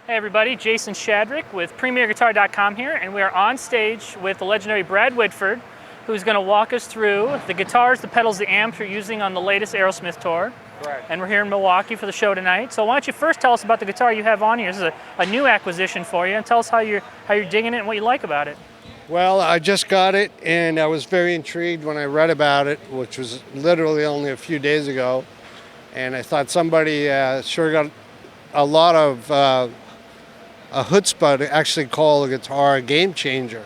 Hey everybody, Jason Shadrick with PremierGuitar.com here, and we are on stage with the legendary Brad Whitford, who's going to walk us through the guitars, the pedals, the amps you're using on the latest Aerosmith tour. Correct. And we're here in Milwaukee for the show tonight. So why don't you first tell us about the guitar you have on here? This is a new acquisition for you, and tell us how you're digging it and what you like about it. Well, I just got it, and I was very intrigued when I read about it, which was literally only a few days ago. And I thought somebody sure got a lot of a chutzpah to actually call a guitar a game changer.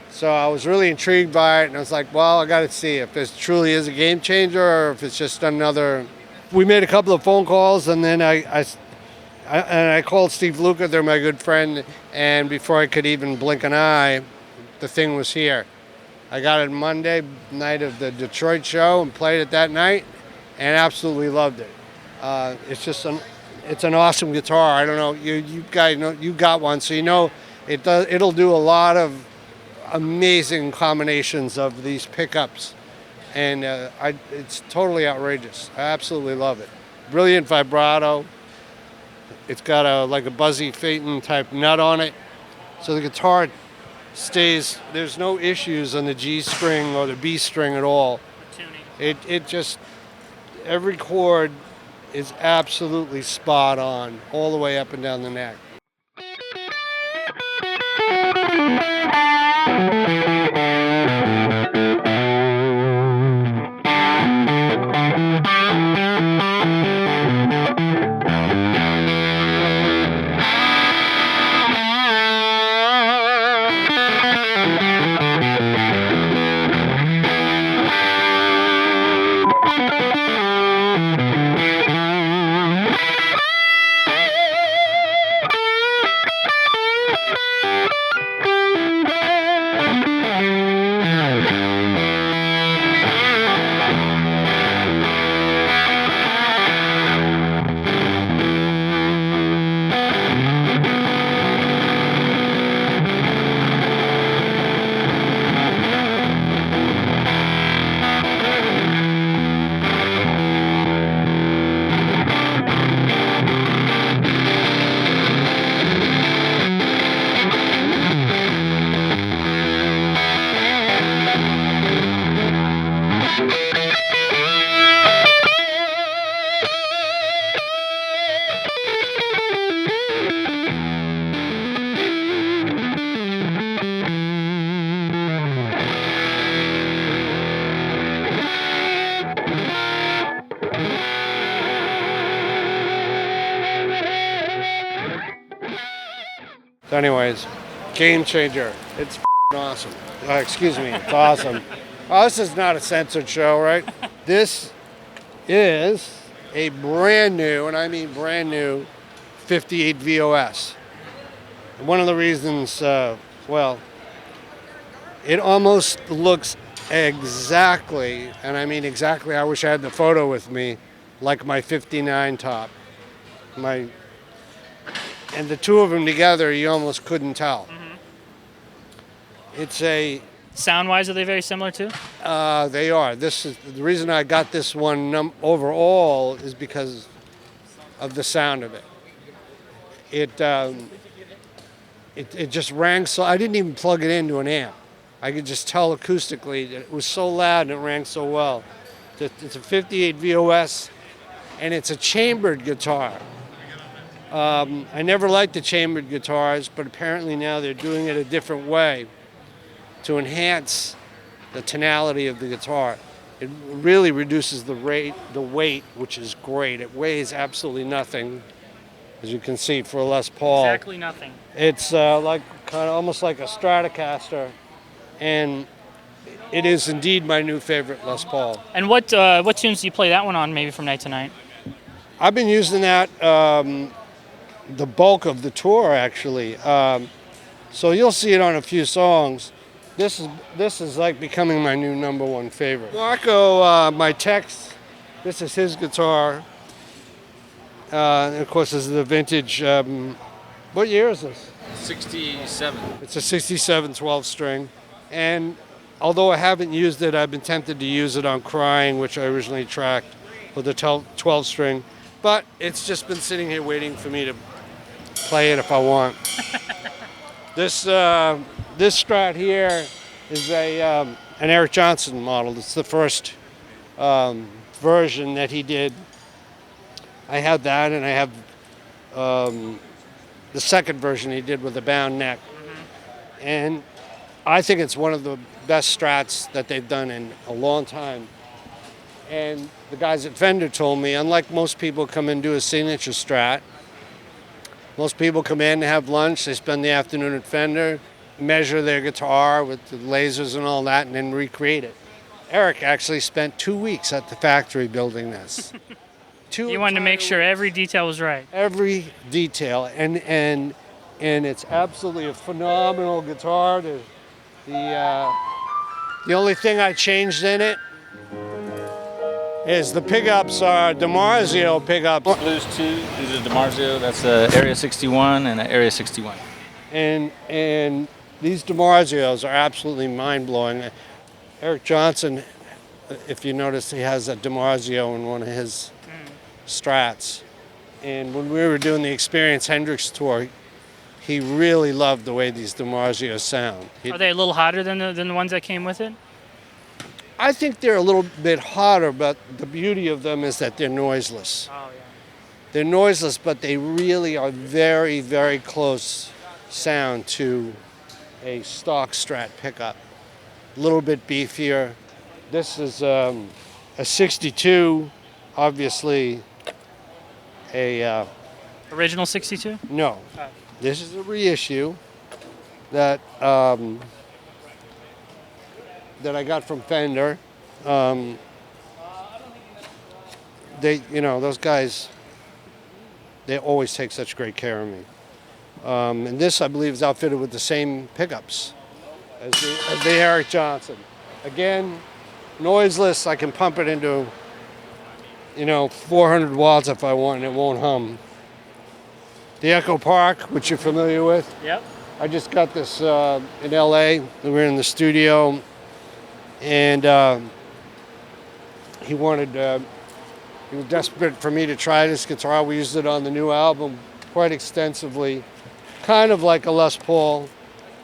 So I was really intrigued by it, and I was like, well, I got to see if this truly is a game changer or if it's just another. We made a couple of phone calls, and then I called Steve Luca, they're my good friend, and before I could even blink an eye, the thing was here. I got it Monday night of the Detroit show and played it that night, and absolutely loved it. It's an awesome guitar. I don't know, you guys know, you got one, so you know it'll do a lot of amazing combinations of these pickups, and it's totally outrageous. I absolutely love it. Brilliant vibrato. It's got like a Buzzy Phaeton type nut on it, so the guitar stays. There's no issues on the G string or the B string at all. It just, every chord is absolutely spot on all the way up and down the neck. So anyways, game changer. It's awesome. Excuse me, it's awesome. Oh, this is not a censored show, right? This is a brand new, and I mean brand new, 58 VOS. And one of the reasons, well, it almost looks exactly, and I mean exactly, I wish I had the photo with me, like my 59 top. And the two of them together, you almost couldn't tell. Mm-hmm. It's a... Sound-wise, are they very similar too? They are. This is the reason I got this one overall is because of the sound of it. It just rang so... I didn't even plug it into an amp. I could just tell acoustically that it was so loud and it rang so well. It's a 58 VOS, and it's a chambered guitar. I never liked the chambered guitars, but apparently now they're doing it a different way to enhance the tonality of the guitar. It really reduces the weight, which is great. It weighs absolutely nothing, as you can see, for a Les Paul. Exactly nothing. It's like kind of almost like a Stratocaster, and it is indeed my new favorite Les Paul. And what tunes do you play that one on, maybe from night to night? I've been using that the bulk of the tour, actually. So you'll see it on a few songs. This is like becoming my new number one favorite. Marco, my text, this is his guitar. And of course, this is the vintage. What year is this? 67. It's a 67 12 string. And although I haven't used it, I've been tempted to use it on Crying, which I originally tracked with a 12 string. But it's just been sitting here waiting for me play it if I want. This Strat here is an Eric Johnson model. It's the first version that he did. I have that, and I have the second version he did with a bound neck. And I think it's one of the best Strats that they've done in a long time. And the guys at Fender told me, unlike most people come in and do a signature Strat, most people come in, have lunch, they spend the afternoon at Fender, measure their guitar with the lasers and all that, and then recreate it. Eric actually spent 2 weeks at the factory building this. You wanted to make sure every detail was right. Every detail, and it's absolutely a phenomenal guitar. The only thing I changed in it is the pickups are DiMarzio pickups. Blues 2 is a DiMarzio. That's a Area 61 and an Area 61. And these DiMarzios are absolutely mind-blowing. Eric Johnson, if you notice, he has a DiMarzio in one of his Strats. And when we were doing the Experience Hendrix tour, he really loved the way these DiMarzios sound. Are they a little hotter than the ones that came with it? I think they're a little bit hotter, but the beauty of them is that they're noiseless. Oh, yeah. They're noiseless, but they really are very, very close sound to a stock Strat pickup. A little bit beefier. This is a 62, obviously a... Original 62? No. This is a reissue that that I got from Fender. Those guys, they always take such great care of me. And this, I believe, is outfitted with the same pickups as the Eric Johnson. Again, noiseless. I can pump it into, 400 watts if I want, and it won't hum. The Echo Park, which you're familiar with. Yep. I just got this in LA. We were in the studio, and he was desperate for me to try this guitar. We used it on the new album quite extensively. Kind of like a Les Paul,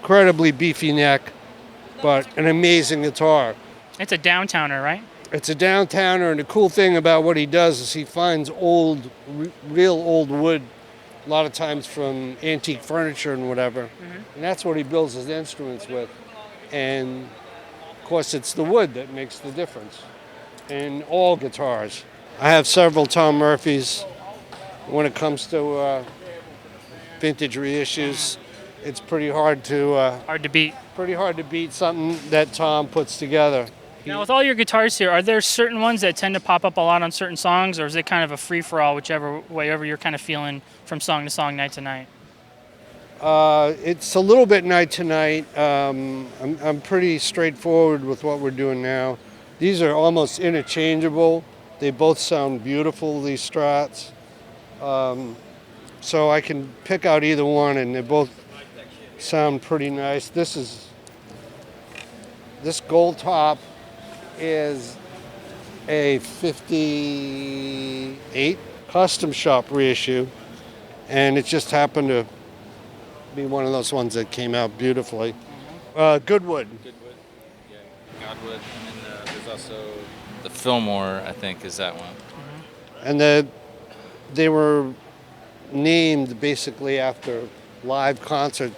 incredibly beefy neck, but an amazing guitar. It's a downtowner, right? It's a downtowner, and the cool thing about what he does is he finds real old wood, a lot of times from antique furniture and whatever, and that's what he builds his instruments with. And of course, it's the wood that makes the difference in all guitars. I have several Tom Murphys. When it comes to vintage reissues, it's pretty hard to beat. Pretty hard to beat something that Tom puts together. Now, with all your guitars here, are there certain ones that tend to pop up a lot on certain songs, or is it kind of a free-for-all, whatever you're kind of feeling from song to song, night to night? It's a little bit night to night. I'm pretty straightforward with what we're doing now. These are almost interchangeable. They both sound beautiful, these Strats. So I can pick out either one, and they both sound pretty nice. This gold top is a 58 custom shop reissue, and it just happened to be one of those ones that came out beautifully. Goodwood. Goodwood, yeah. Godwood, and then there's also the Fillmore, I think, is that one. And they were named basically after live concert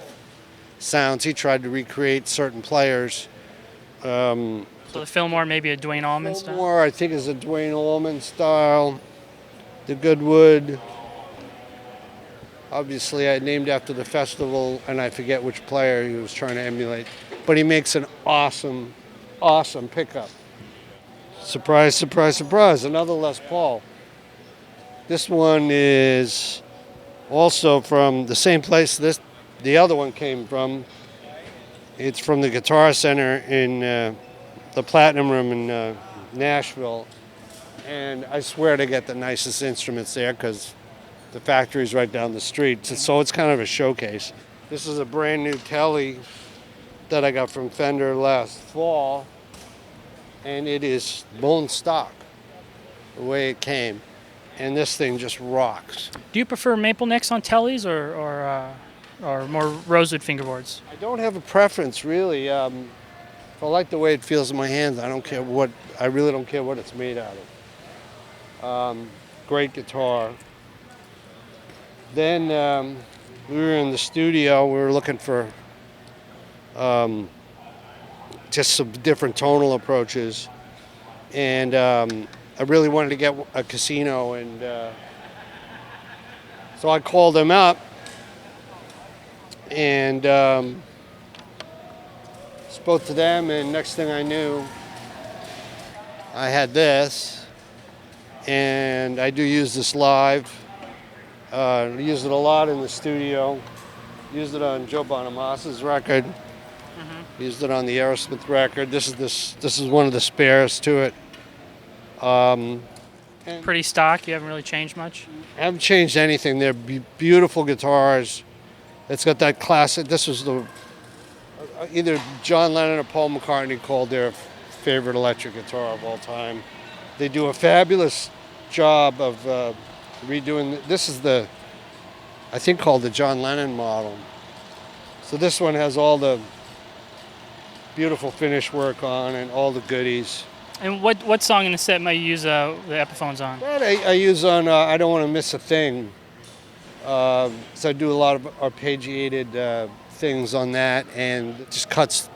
sounds. He tried to recreate certain players. So the Fillmore, maybe a Duane Allman style? Fillmore, I think, is a Duane Allman style. The Goodwood, obviously, I named after the festival, and I forget which player he was trying to emulate. But he makes an awesome, awesome pickup. Surprise, surprise, surprise, another Les Paul. This one is also from the same place the other one came from. It's from the Guitar Center in the Platinum Room in Nashville. And I swear to get the nicest instruments there because the factory's right down the street. So it's kind of a showcase. This is a brand new Telly that I got from Fender last fall. And it is bone stock, the way it came. and this thing just rocks. Do you prefer maple necks on tellies or more rosewood fingerboards? I don't have a preference really. If I like the way it feels in my hands, I don't care what. I really don't care what it's made out of. Great guitar. Then we were in the studio. We were looking for just some different tonal approaches, and I really wanted to get a casino, and so I called him up and spoke to them, and next thing I knew, I had this, and I do use this live. I use it a lot in the studio. Used it on Joe Bonamassa's record. Used it on the Aerosmith record. This is one of the spares to it. Pretty stock. You haven't really changed much. I haven't changed anything. They're beautiful guitars. It's got that classic. This was the either John Lennon or Paul McCartney called their favorite electric guitar of all time. They do a fabulous job of redoing. This is the, I think, called the John Lennon model. So this one has all the beautiful finish work on and all the goodies. And what song in the set might you use the Epiphones on? That I use on I Don't Want to Miss a Thing. So I do a lot of arpeggiated things on that, and it just cuts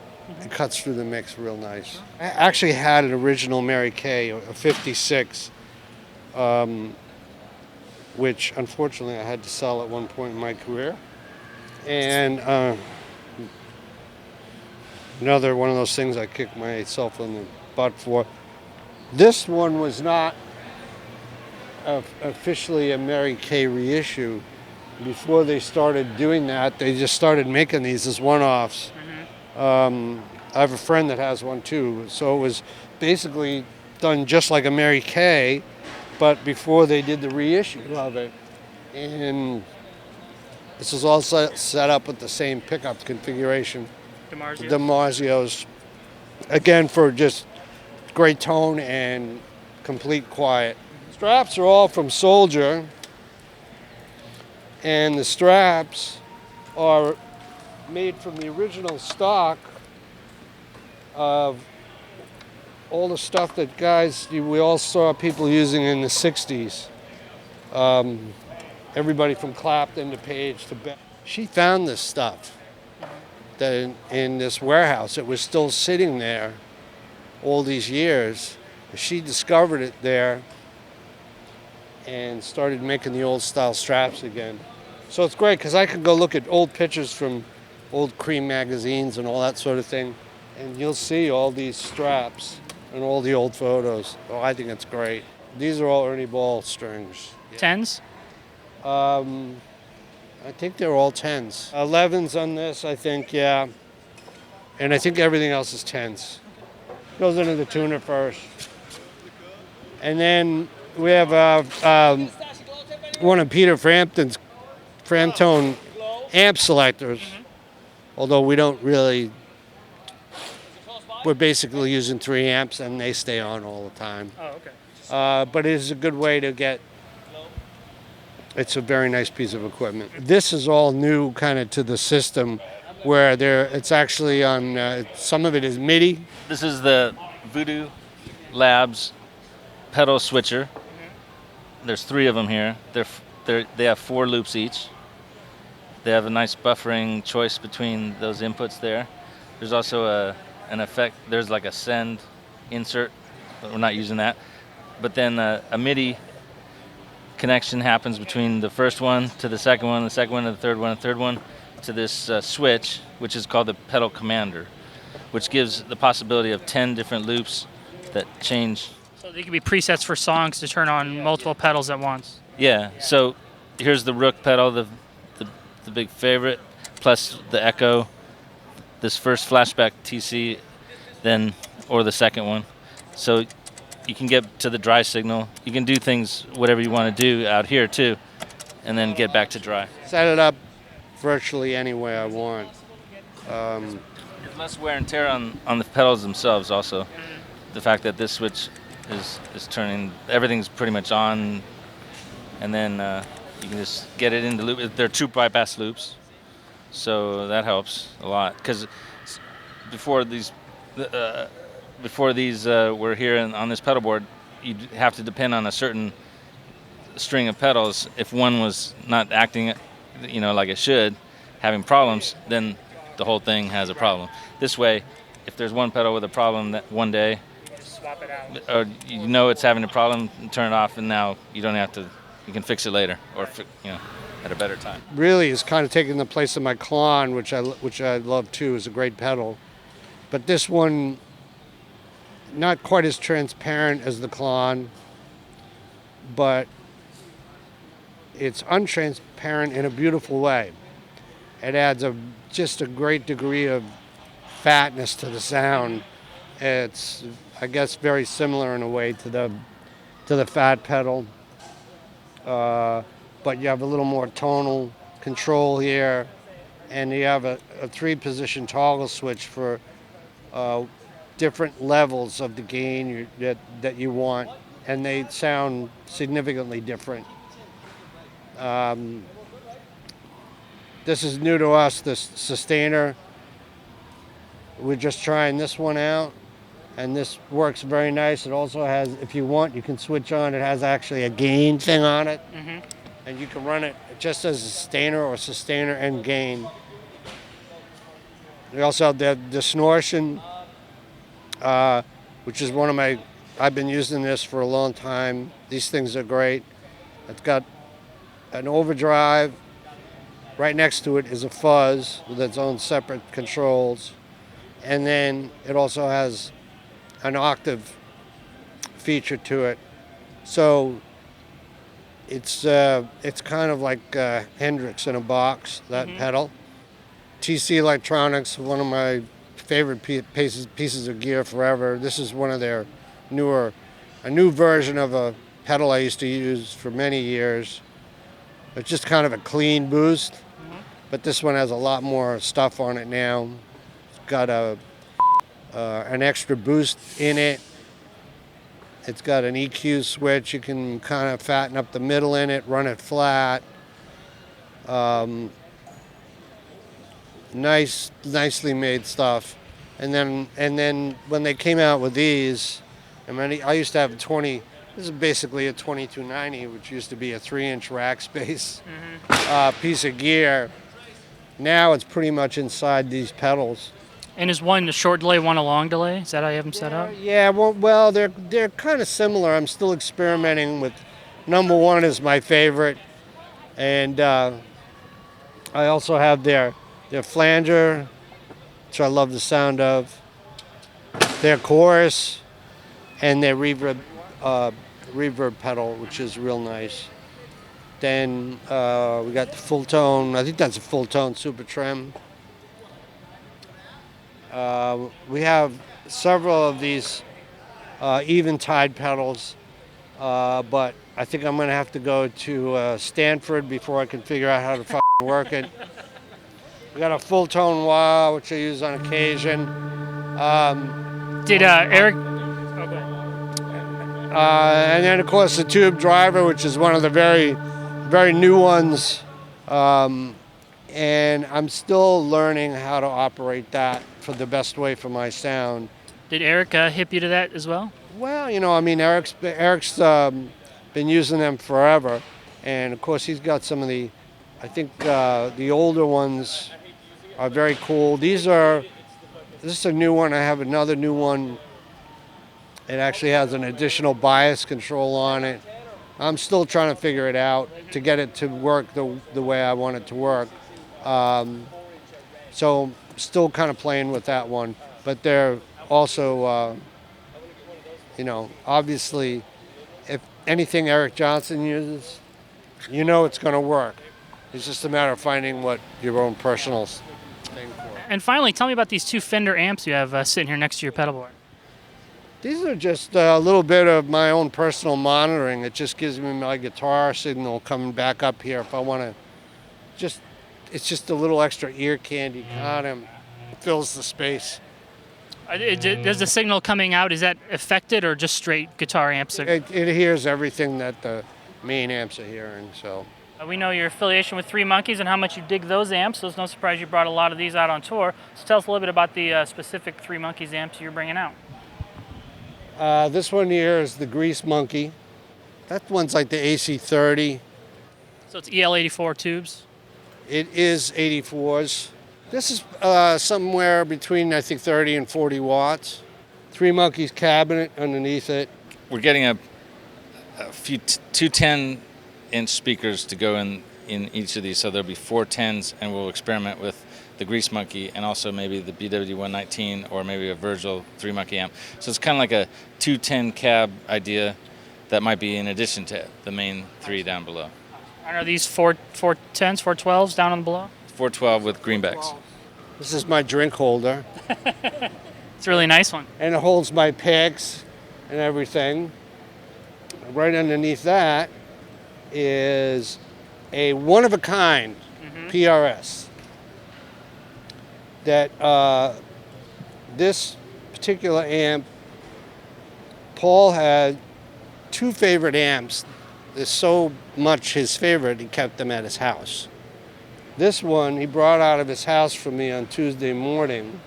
through the mix real nice. I actually had an original Mary Kay, a 56, which unfortunately I had to sell at one point in my career. And another one of those things I kicked myself in the butt for. This one was not officially a Mary Kay reissue. Before they started doing that, they just started making these as one-offs. I have a friend that has one too. So it was basically done just like a Mary Kay, but before they did the reissue of it. And this is all set up with the same pickup configuration. DiMarzio's. Again, for just great tone and complete quiet. Straps are all from Soldier, and the straps are made from the original stock of all the stuff that we all saw people using in the 60s. Everybody from Clapton to Page to Beck. She found this stuff that in this warehouse. It was still sitting there all these years. She discovered it there and started making the old style straps again. So it's great because I can go look at old pictures from old Cream magazines and all that sort of thing, and you'll see all these straps and all the old photos. Oh, I think it's great. These are all Ernie Ball strings. Tens? I think they're all 10s. 11s on this, I think, yeah. And I think everything else is 10s. Goes into the tuner first. And then we have one of Peter Frampton's Fulltone amp selectors. Although we don't really, we're basically using 3 amps and they stay on all the time. Oh, okay. But it is a good way to get, it's a very nice piece of equipment. This is all new kind of to the system where it's actually on, some of it is MIDI. This is the Voodoo Labs pedal switcher. There's 3 of them here. They have 4 loops each. They have a nice buffering choice between those inputs there. There's also an effect, there's like a send insert, but we're not using that. But then a MIDI connection happens between the first one to the second one, the second one to the third one, the third one to this switch, which is called the pedal commander, which gives the possibility of 10 different loops that change. So they could be presets for songs to turn on multiple pedals at once. Yeah, so here's the Rook pedal, the big favorite, plus the Echo, this first flashback TC, then, or the second one. So you can get to the dry signal. You can do things, whatever you want to do out here too, and then get back to dry. Set it up virtually any way I want. There's less wear and tear on the pedals themselves also. The fact that this switch is turning, everything's pretty much on and then you can just get it into loop. They're 2 bypass loops, so that helps a lot. Because before these were here on this pedal board, you'd have to depend on a certain string of pedals. If one was not acting, like it should, having problems, then the whole thing has a problem. This way, if there's one pedal with a problem that one day, Swap it out. or it's having a problem, turn it off, and now you don't have to. You can fix it later, or at a better time. Really is kind of taking the place of my Klon, which I love too. Is a great pedal, but this one not quite as transparent as the Klon, but it's untransparent in a beautiful way. It adds just a great degree of fatness to the sound. It's, I guess, very similar in a way to the fat pedal, but you have a little more tonal control here, and you have a 3-position toggle switch for different levels of the gain that you want, and they sound significantly different. This is new to us, this sustainer. We're just trying this one out, and this works very nice. It also has, if you want, you can switch on. It has actually a gain thing on it, and you can run it just as a sustainer and gain. We also have the distortion, which is I've been using this for a long time. These things are great. It's got an overdrive. Right next to it is a fuzz with its own separate controls. And then it also has an octave feature to it. So it's kind of like Hendrix in a box, that pedal. TC Electronics, one of my favorite pieces of gear forever. This is one of their a new version of a pedal I used to use for many years. It's just kind of a clean boost, but this one has a lot more stuff on it now. It's got an extra boost in it. It's got an EQ switch. You can kind of fatten up the middle in it, run it flat. Nicely made stuff. And then when they came out with these, I used to have this is basically a 2290, which used to be a 3-inch rack space piece of gear. Now it's pretty much inside these pedals. And is one a short delay, one a long delay? Is that how you have them set up? Yeah, well, they're kind of similar. I'm still experimenting with. Number 1 is my favorite, and I also have their flanger, which I love the sound of, their chorus, and their reverb pedal, which is real nice. Then we got the Fulltone. I think that's a Fulltone Supa-Trem. We have several of these Eventide pedals, but I think I'm going to have to go to Stanford before I can figure out how to work it. We got a Fulltone wah, which I use on occasion. Did Eric? And then, of course, the tube driver, which is one of the very, very new ones. And I'm still learning how to operate that for the best way for my sound. Did Eric hip you to that as well? Well, Eric's been using them forever. And, of course, he's got some of the older ones are very cool. This is a new one. I have another new one. It actually has an additional bias control on it. I'm still trying to figure it out to get it to work the way I want it to work. So still kind of playing with that one. But they're also, obviously, if anything Eric Johnson uses, it's going to work. It's just a matter of finding what your own personal thing for. And finally, tell me about these 2 Fender amps you have sitting here next to your pedal board. These are just a little bit of my own personal monitoring. It just gives me my guitar signal coming back up here if I want to. It's just a little extra ear candy. Kind of fills the space. Does the signal coming out, is that affected or just straight guitar amps? It hears everything that main amps are here, and so. We know your affiliation with Three Monkeys and how much you dig those amps, so it's no surprise you brought a lot of these out on tour. So tell us a little bit about the specific Three Monkeys amps you're bringing out. This one here is the Grease Monkey. That one's like the AC30. So it's EL84 tubes? It is 84s. This is somewhere between, I think, 30 and 40 watts. Three Monkeys cabinet underneath it. We're getting a few two 10-inch speakers to go in each of these, so there'll be 4 10s, and we'll experiment with the Grease Monkey and also maybe the BW119 or maybe a Virgil 3 Monkey amp. So it's kind of like a 210 cab idea that might be in addition to the main 3 down below. And are these 410s, 412s down on below? 412 with greenbacks. This is my drink holder. It's a really nice one. And it holds my picks and everything. Right underneath that is a one-of-a-kind PRS. That this particular amp, Paul had 2 favorite amps. They're so much his favorite, he kept them at his house. This one he brought out of his house for me on Tuesday morning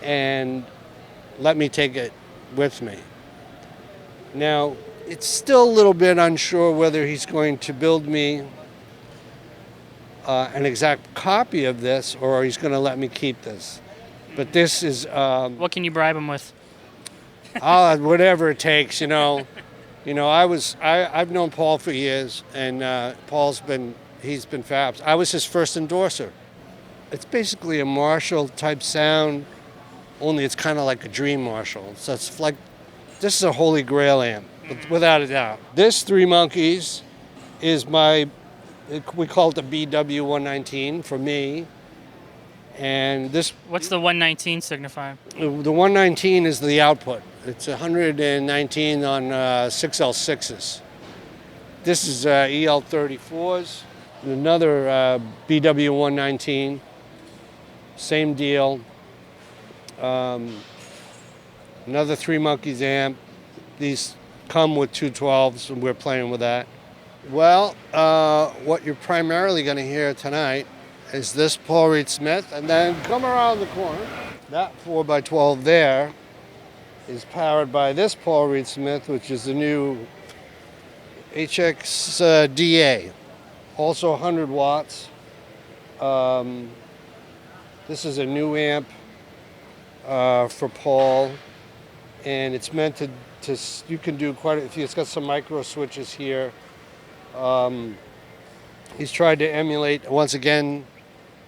and let me take it with me. Now, it's still a little bit unsure whether he's going to build me an exact copy of this or he's going to let me keep this. But this is... what can you bribe him with? Whatever it takes, you know. I've known Paul for years, and he's been fabs. I was his first endorser. It's basically a Marshall type sound, only it's kind of like a Dream Marshall. So it's like, this is a holy grail amp, without a doubt. This Three Monkeys is we call it the BW119 for me. And this... What's the 119 signify? The 119 is the output. It's 119 on 6L6s. This is EL34s. Another BW119. Same deal. Another Three Monkeys amp. These come with 212s, and we're playing with that. Well, what you're primarily going to hear tonight is this Paul Reed Smith, and then come around the corner. That 4x12 there is powered by this Paul Reed Smith, which is the new HXDA, also 100 watts. This is a new amp for Paul, and it's meant to you can do quite a few. It's got some micro switches here. He's tried to emulate, once again,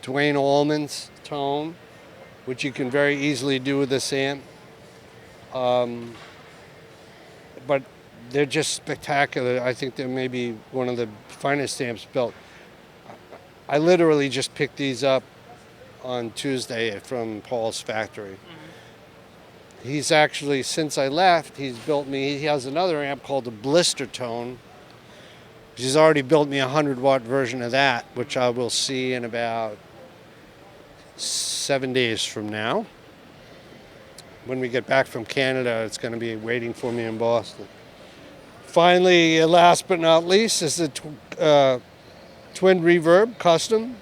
Duane Allman's tone, which you can very easily do with this amp. But they're just spectacular. I think they're maybe one of the finest amps built. I literally just picked these up on Tuesday from Paul's factory. He's actually, since I left, he has another amp called the Blister Tone. He's already built me a 100-watt version of that, which I will see in about 7 days from now. When we get back from Canada, it's going to be waiting for me in Boston. Finally, last but not least, is the Twin Reverb Custom.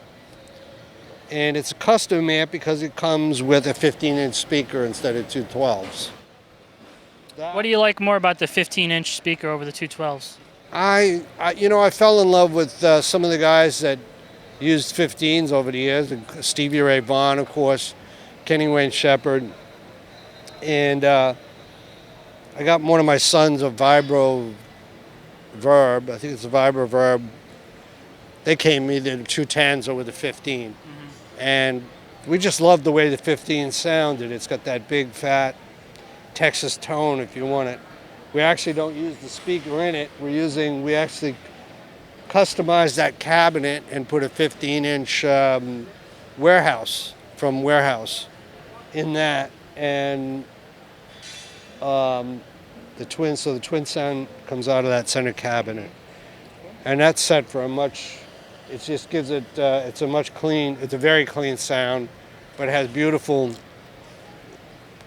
And it's a custom amp because it comes with a 15-inch speaker instead of 212s. What do you like more about the 15-inch speaker over the 212s? I fell in love with some of the guys that used 15s over the years. Stevie Ray Vaughan, of course, Kenny Wayne Shepherd. And I got one of my sons a Vibro Verb. I think it's a Vibro Verb. They came either the 210s or with the 15. And we just loved the way the 15 sounded. It's got that big, fat Texas tone, if you want it. We actually don't use the speaker in it. We actually customized that cabinet and put a 15-inch Warehouse in that. And the twin sound comes out of that center cabinet. And that's set for it just gives it, it's a very clean sound, but it has beautiful,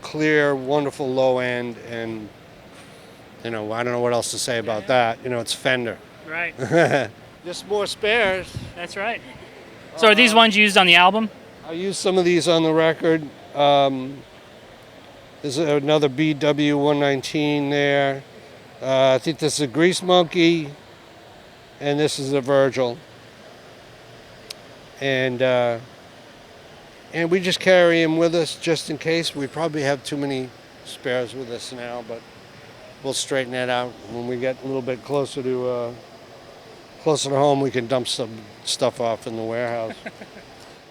clear, wonderful low end, and I don't know what else to say about that. It's Fender. Right. Just more spares. That's right. So are these ones used on the album? I used some of these on the record. There's another BW119 there. I think this is a Grease Monkey, and this is a Virgil. And we just carry them with us just in case. We probably have too many spares with us now, but we'll straighten that out when we get a little bit closer to home. We can dump some stuff off in the warehouse.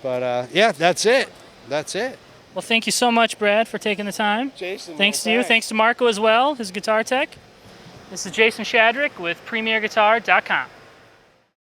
But yeah, that's it. That's it. Well, thank you so much, Brad, for taking the time. Jason. Thanks to you. Thanks to Marco as well, his guitar tech. This is Jason Shadrick with PremierGuitar.com.